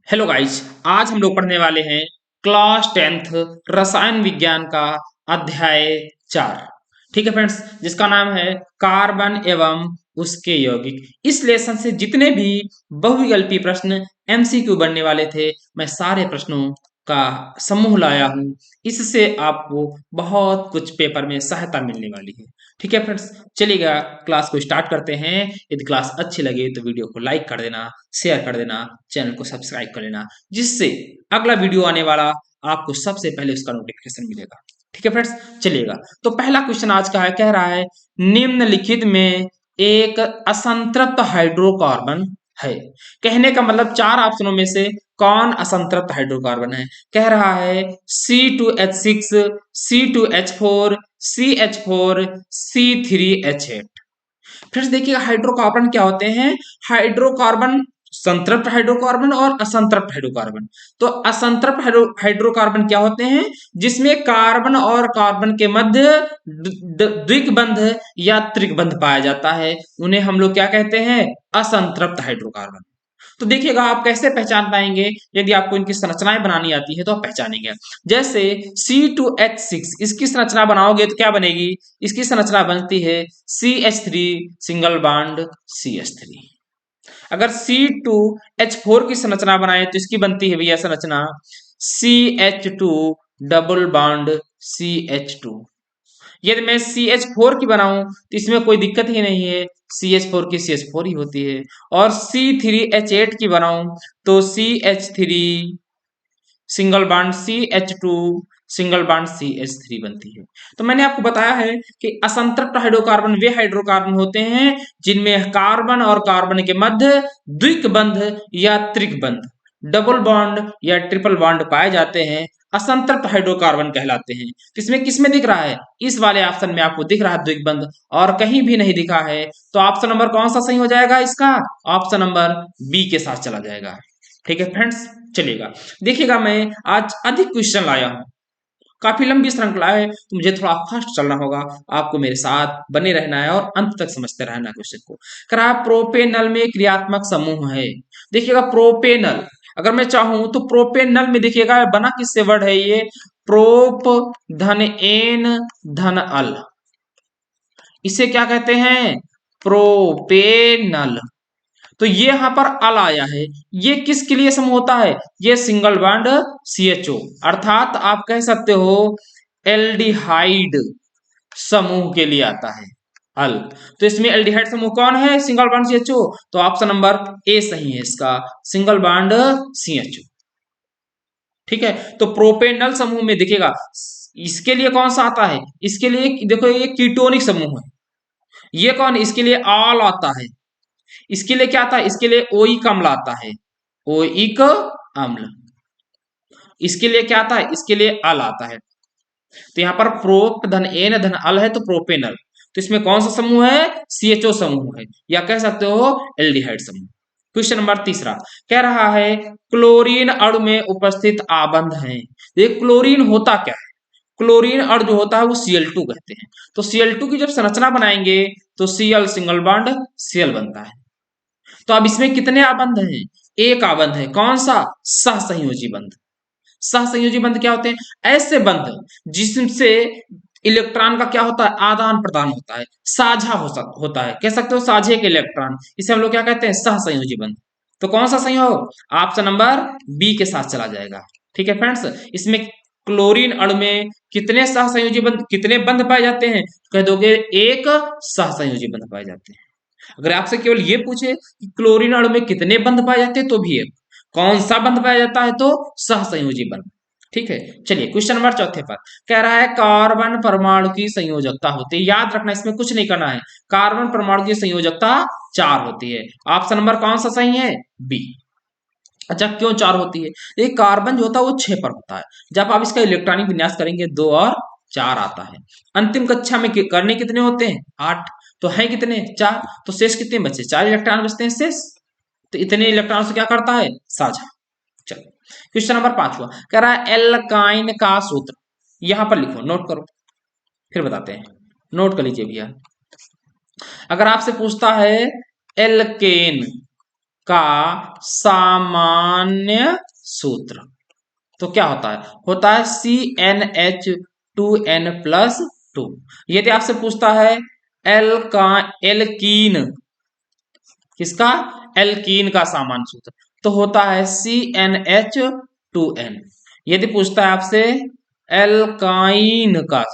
Hello guys. आज हम लोग पढ़ने वाले हैं क्लास 10th रसायन विज्ञान का अध्याय 4। ठीक है फ्रेंड्स, जिसका नाम है कार्बन एवं उसके यौगिक। इस लेसन से जितने भी बहुविकल्पी प्रश्न एमसीक्यू बनने वाले थे, मैं सारे प्रश्नों का समूह लाया हूं। इससे आपको बहुत कुछ पेपर में सहायता मिलने वाली है। ठीक है फ्रेंड्स, चलिएगा क्लास को स्टार्ट करते हैं। यदि क्लास अच्छी लगे तो वीडियो को लाइक कर देना, शेयर कर देना, चैनल को सब्सक्राइब कर लेना, जिससे अगला वीडियो आने वाला आपको सबसे पहले उसका नोटिफिकेशन मिलेगा। ठीक है फ्रेंड्स, चलिएगा। तो पहला क्वेश्चन आज का है, कह रहा है निम्नलिखित में एक असंतृप्त हाइड्रोकार्बन है। कहने का मतलब चार ऑप्शनों में से कौन असंतृप्त हाइड्रोकार्बन है। कह रहा है C2H6, C2H4, CH4, C3H8। फिर देखिएगा हाइड्रोकार्बन क्या होते हैं। हाइड्रोकार्बन संतृप्त हाइड्रोकार्बन और असंतृप्त हाइड्रोकार्बन। तो असंतृप्त हाइड्रोकार्बन क्या होते हैं, जिसमें कार्बन और कार्बन के मध्य द्विबंध या त्रिबंध पाया जाता है, उन्हें हम लोग क्या कहते हैं, असंतृप्त हाइड्रोकार्बन। तो देखिएगा आप कैसे पहचान पाएंगे। यदि आपको इनकी संरचनाएं बनानी आती है तो आप पहचानेंगे। जैसे C2H6, इसकी संरचना बनाओगे तो क्या बनेगी। इसकी संरचना बनती है CH3 सिंगल बॉन्ड CH3। अगर C2H4 की संरचना बनाए तो इसकी बनती है भैया संरचना CH2 डबल बॉन्ड CH2। यदि मैं CH4 की बनाऊं तो इसमें कोई दिक्कत ही नहीं है, CH4 की CH4 ही होती है। और C3H8 की बनाऊं तो CH3 single bond CH2 single bond CH3 बनती है। तो मैंने आपको बताया है कि असंतृप्त हाइड्रोकार्बन वे हाइड्रोकार्बन होते हैं जिनमें कार्बन और कार्बन के मध्य द्विबंध या त्रिबंध, डबल बॉन्ड या ट्रिपल बॉन्ड पाए जाते हैं, असंतृप्त हाइड्रोकार्बन कहलाते हैं। तो इसमें किसमें दिख रहा है, इस वाले ऑप्शन में आपको दिख रहा है द्विबंध, और कहीं भी नहीं दिखा है। तो ऑप्शन नंबर कौन सा सही हो जाएगा इसका, ऑप्शन नंबर बी के साथ चला जाएगा। ठीक है फ्रेंड्स, चलिएगा। देखिएगा मैं आज अधिक क्वेश्चन लाया हूं, काफी लंबी श्रृंखला है, तो मुझे थोड़ा फास्ट चलना होगा। आपको मेरे साथ बने रहना है और अंत तक समझते रहना क्वेश्चन को। करा प्रोपेनल में क्रियात्मक समूह है। देखिएगा प्रोपेनल, अगर मैं चाहूं तो प्रोपेनल में देखिएगा बना किससे वर्ड है ये, प्रोप धन एन धन अल, इसे क्या कहते हैं, प्रोपेनल। तो ये यहां पर अल आया है, ये किसके लिए समूह होता है, ये सिंगल बॉन्ड CHO, अर्थात आप कह सकते हो एल्डिहाइड समूह के लिए आता है अल। तो इसमें एल्डिहाइड समूह कौन है, सिंगल बॉन्ड CHO। तो ऑप्शन नंबर ए सही है इसका, सिंगल बॉन्ड CHO। ठीक है, तो प्रोपेनल समूह में देखिएगा इसके लिए कौन सा आता है, इसके लिए देखो ये कीटोनिक समूह है। ये कौन, इसके लिए ऑल आता है। इसके लिए क्या आता है, इसके लिए ओइक अम्ल आता है, ओइक अम्ल। इसके लिए क्या आता है, इसके लिए अल आता है। तो यहां पर प्रोप धन एन धन अल है तो प्रोपेनल। तो इसमें कौन सा समूह है, CHO समूह है, या कह सकते हो एल्डिहाइड समूह। क्वेश्चन नंबर तीसरा कह रहा है क्लोरीन अणु में उपस्थित आबंध है। ये क्लोरीन होता क्या है, क्लोरीन अणु जो होता है वो Cl2 कहते हैं। तो Cl2 की जब संरचना बनाएंगे तो Cl सिंगल बॉन्ड Cl बनता है। तो अब इसमें कितने आबंध हैं, एक आबंध है, कौन सा, सहसंयोजी बंध। सहसंयोजी बंध क्या होते हैं, ऐसे बंध जिससे इलेक्ट्रॉन का क्या होता है, आदान प्रदान होता है, साझा होता है, कह सकते हो साझे के इलेक्ट्रॉन, इसे हम लोग क्या कहते हैं, सहसंयोजी बंध। तो कौन सा संयोग, ऑप्शन नंबर बी के साथ चला जाएगा। ठीक है फ्रेंड्स, इसमें क्लोरीन अणु में कितने सहसंयोजी बंध, कितने बंध पाए जाते हैं, कह दोगे एक सहसंयोजी बंध पाए जाते हैं। अगर आपसे केवल ये पूछे कि क्लोरीन अणु में कितने बंध पाए जाते हैं तो भी है, कौन सा बंध पाया जाता है तो सहसंयोजी बंध। ठीक है, चलिए क्वेश्चन नंबर चौथे पर कह रहा है कार्बन परमाणु की संयोजकता होती है। याद रखना, इसमें कुछ नहीं करना है, कार्बन परमाणु की संयोजकता 4 होती है। ऑप्शन नंबर कौन सा सही है, बी। अच्छा क्यों 4 होती है, एक कार्बन जो होता है वो 6 पर होता है, जब आप इसका इलेक्ट्रॉनिक विन्यास करेंगे 2 और 4 आता है। अंतिम कक्षा में करने कितने होते हैं, 8, तो है कितने, 4, तो शेष कितने बचे, 4 इलेक्ट्रॉन बचते हैं शेष। तो इतने इलेक्ट्रॉन से क्या करता है, साझा। चलो क्वेश्चन नंबर 5 कह रहा है एल्काइन का सूत्र, यहां पर लिखो, नोट करो, फिर बताते हैं, नोट कर लीजिए भैया। अगर आपसे पूछता है एल्केन का सामान्य सूत्र। तो क्या होता है CnH2n+2। यदि आपसे पूछता है एल्कीन, किसका, एल्कीन का सामान्य सूत्र, तो होता है CnH2n। यदि पूछता है आपसे एल्काइन का,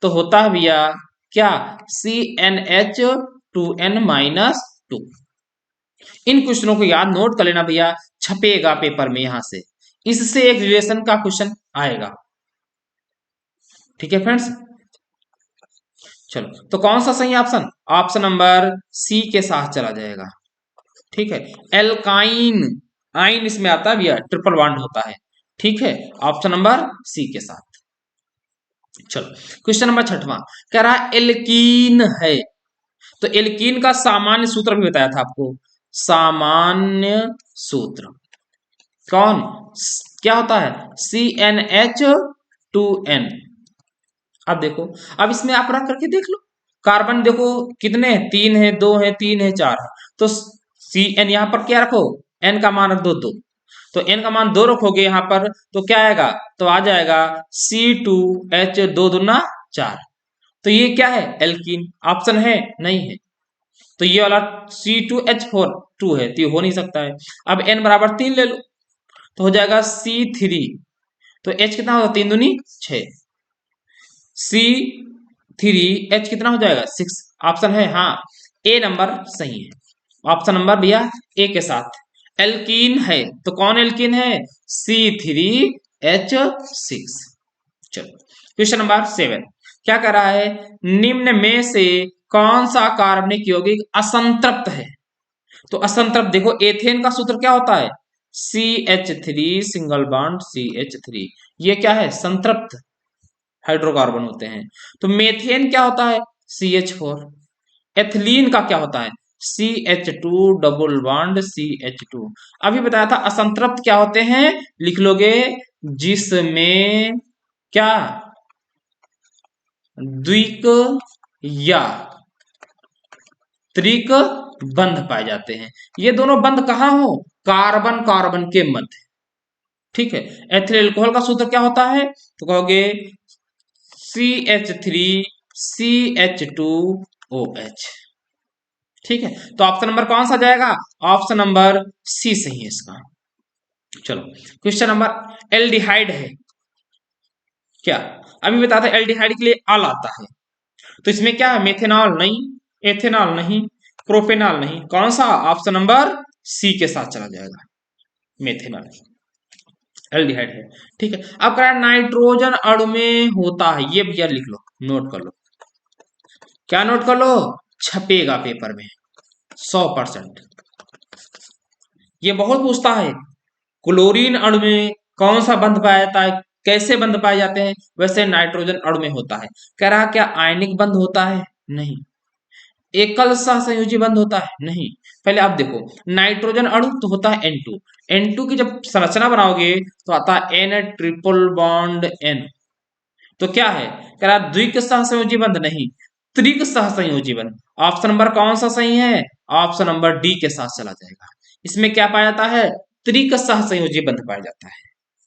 तो होता है भैया क्या, CnH2n-2। इन क्वेश्चनों को याद नोट कर लेना भैया, छपेगा पेपर में यहां से, इससे एक रिलेशन का क्वेश्चन आएगा। ठीक है फ्रेंड्स, चलो तो कौन सा सही ऑप्शन, ऑप्शन नंबर सी के साथ चला जाएगा। ठीक है, एल्काइन, आइन इसमें आता है भैया, ट्रिपल बॉन्ड होता है। ठीक है, ऑप्शन नंबर सी के साथ। चलो क्वेश्चन नंबर 6वां कह रहा है एल्कीन है, तो एल्कीन का सामान्य सूत्र भी बताया था आपको। सामान्य सूत्र कौन, क्या होता है, CnH2n। अब देखो, अब इसमें आप रख करके देख लो, कार्बन देखो कितने हैं, 3 है, 2 है, 3 है, 4 है। तो Cn यहां पर क्या रखो, n का मान रख दो 2, तो n का मान 2 रखोगे यहां पर, तो क्या आएगा, तो आ जाएगा C2H2 × 4। तो ये क्या है, एल्कीन। ऑप्शन है नहीं है, तो ये वाला C2H4 है, तो ये हो नहीं सकता है। अब n बराबर 3 ले लो, तो हो जाएगा C3, तो H कितना होगा, 3 दूनी 6, C3H कितना हो जाएगा 6। ऑप्शन है हाँ, ए नंबर सही है, ऑप्शन नंबर भैया ए के साथ। एल्कीन है, तो कौन एल्कीन है, C3H6। चलो क्वेश्चन नंबर 7 क्या कर रहा है, निम्न में से कौन सा कार्बनिक यौगिक असंतृप्त है। तो असंतृप्त देखो, एथेन का सूत्र क्या होता है, CH3 CH3, ये क्या है, संतृप्त हाइड्रोकार्बन होते हैं। तो मेथेन क्या होता है, CH4। एथिलीन का क्या होता है, CH2 CH2। अभी बताया था असंतृप्त क्या होते हैं, लिख लोगे, जिसमें क्या, द्विक या त्रिक बंध पाए जाते हैं। ये दोनों बंध कहां हो, कार्बन कार्बन के मध्य। ठीक है, एथिल अल्कोहल का सूत्र क्या होता है, तो कहोगे CH3CH2OH। ठीक है, तो ऑप्शन नंबर कौन सा जाएगा, ऑप्शन नंबर सी सही है इसका। चलो क्वेश्चन नंबर, एल्डिहाइड है क्या, अभी बताते हैं एल्डिहाइड के लिए अल आता है, तो इसमें क्या है, मेथेनॉल नहीं, एथेनॉल नहीं, प्रोपेनॉल नहीं, कौन सा, ऑप्शन नंबर सी के साथ चला जाएगा, मेथेनॉल एल्डिहाइड है। ठीक है, अब कह रहा है नाइट्रोजन अणु में होता है, ये भैया लिख लो, नोट कर लो, क्या नोट कर लो, छपेगा पेपर में 100%। ये बहुत पूछता है, क्लोरीन अणु में कौन सा बंध पाया जाता है, कैसे बंध पाए जाते हैं, वैसे नाइट्रोजन अणु में होता है। कह रहा क्या आयनिक बंध होता है, नहीं। एकल सहसंयोजी बंध होता है, नहीं। पहले आप देखो, नाइट्रोजन अणु तो होता है N2, N2 की जब संरचना बनाओगे तो आता है N ट्रिपल बॉन्ड N। तो क्या है, कह रहा द्विक सहसंयोजी बंध नहीं, त्रिक सहसंयोजी बंध। ऑप्शन नंबर कौन सा सही है, ऑप्शन नंबर डी के साथ चला जाएगा। इसमें क्या पाया जाता है, त्रिक सहसंयोजी बंध पाया जाता है।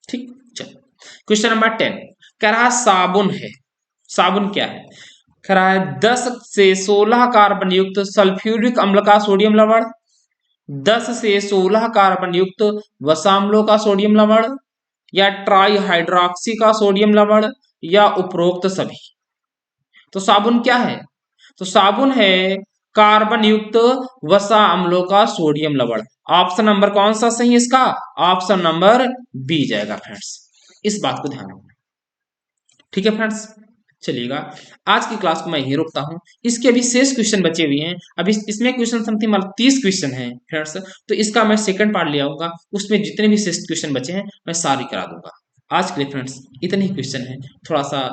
ठीक, चलो क्वेश्चन नंबर 10 कह रहा साबुन है, साबुन क्या है, कह रहा है 10 से 16 कार्बन युक्त सल्फ्यूरिक अम्ल का सोडियम लवण, 10 से 16 कार्बन युक्त वसाम्लों का सोडियम लवण, या ट्राई हाइड्रोक्सी का सोडियम लवण, या उपरोक्त सभी। तो साबुन क्या है, तो साबुन है कार्बन युक्त वसा अम्लों का सोडियम लवण। ऑप्शन नंबर कौन सा सही है इसका, ऑप्शन नंबर बी जाएगा फ्रेंड्स, इस बात को ध्यान रखना। ठीक है फ्रेंड्स, चलिएगा आज की क्लास को मैं यहीं रोकता हूं, इसके अभी शेष क्वेश्चन बचे हुए हैं, अभी इसमें क्वेश्चन समथिंग मतलब 30 क्वेश्चन हैं फ्रेंड्स, तो इसका मैं सेकंड पार्ट ले आऊंगा, उसमें जितने भी शेष क्वेश्चन बचे हैं मैं सारी करा दूंगा। आज के लिए फ्रेंड्स इतने ही क्वेश्चन है, थोड़ा सा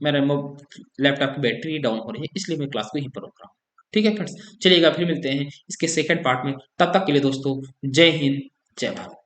मेरे लैपटॉप की बैटरी डाउन हो रही है, इसलिए मैं क्लास को यहीं पर रोक रहा हूँ। ठीक है फ्रेंड्स, चलिएगा फिर मिलते हैं इसके सेकंड पार्ट में, तब तक के लिए दोस्तों जय हिंद जय भारत।